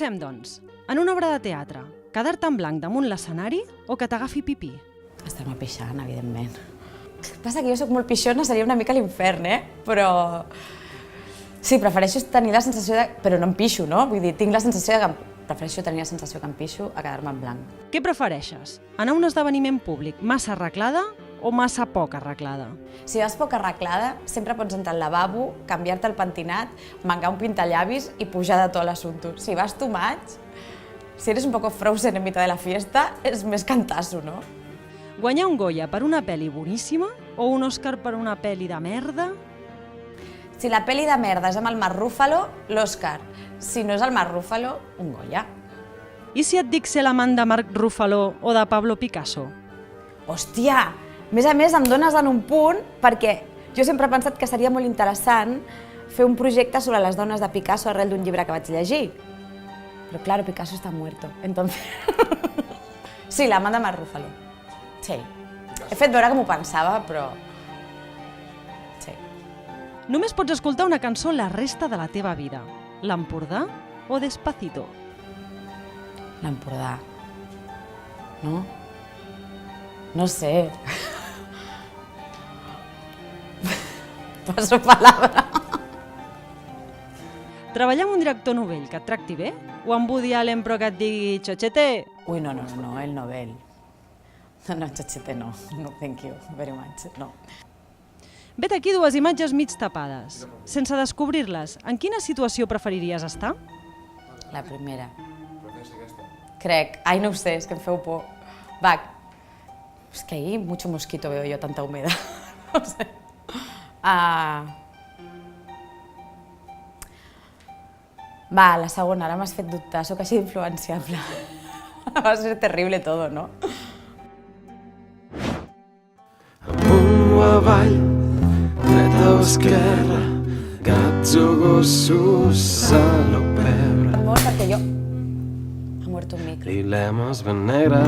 Comencem, doncs. En una obra de teatre, quedar-te en blanc damunt l'escenari o que t'agafi pipí? Estar-me pixant, evidentment. Passa que jo soc molt pixona, seria una mica l'infern, Però... Sí, prefereixo tenir la sensació de... Però no em pixo, no? Vull dir, tinc la sensació de que... Prefereixo tenir la sensació que em pixo a quedar-me en blanc. Què prefereixes? Anar a un esdeveniment públic massa arreglada o massa poc arreglada? Si vas poc arreglada, sempre pots entrar al lavabo, canviar-te el pentinat, mangar un pintallavis i pujar de to a l'assumpte. Si vas too much, si eres un poco frozen en mitad de la fiesta, és més cantasso, no? Guanyar un Goya per una pel·li boníssima o un Òscar per una pel·li de merda? Si la pel·li de merda és amb el Mark Ruffalo, l'Òscar. Si no és el Mark Ruffalo, un Goya. I si et dic ser l'amant de Mark Ruffalo o de Pablo Picasso? Hòstia! A més, em dones en un punt perquè jo sempre he pensat que seria molt interessant fer un projecte sobre les dones de Picasso arrel d'un llibre que vaig llegir. Però, claro, Picasso està muerto. Entonces... Sí, l'amant de Mark Ruffalo. Sí. He fet veure que m'ho pensava, però... Sí. Només pots escoltar una cançó la resta de la teva vida. L'Empordà o Despacito? L'Empordà. No? No sé. Passo palabra. Treballar amb un director novell que et tracti bé o amb Woody Allen però que et digui «Xochete»? Ui, no, el novel. No, Xochete no. No, thank you very much. No. Vet aquí dues imatges mig tapades. Sense descobrir-les, en quina situació preferiries estar? La primera. Crec. Ai, no ho sé, és que em feu por. Va, és que ahí mucho mosquito veo yo, tanta humedad. No sé. Va, la segona, ara m'has fet dubtar, sóc així d'influenciable. Va ser terrible todo, no? Amunt o avall, dreta o esquerra, gats o gossos, sal o pebre. Em mor perquè jo... Ha muerto un micro. L'ilemes ben negre,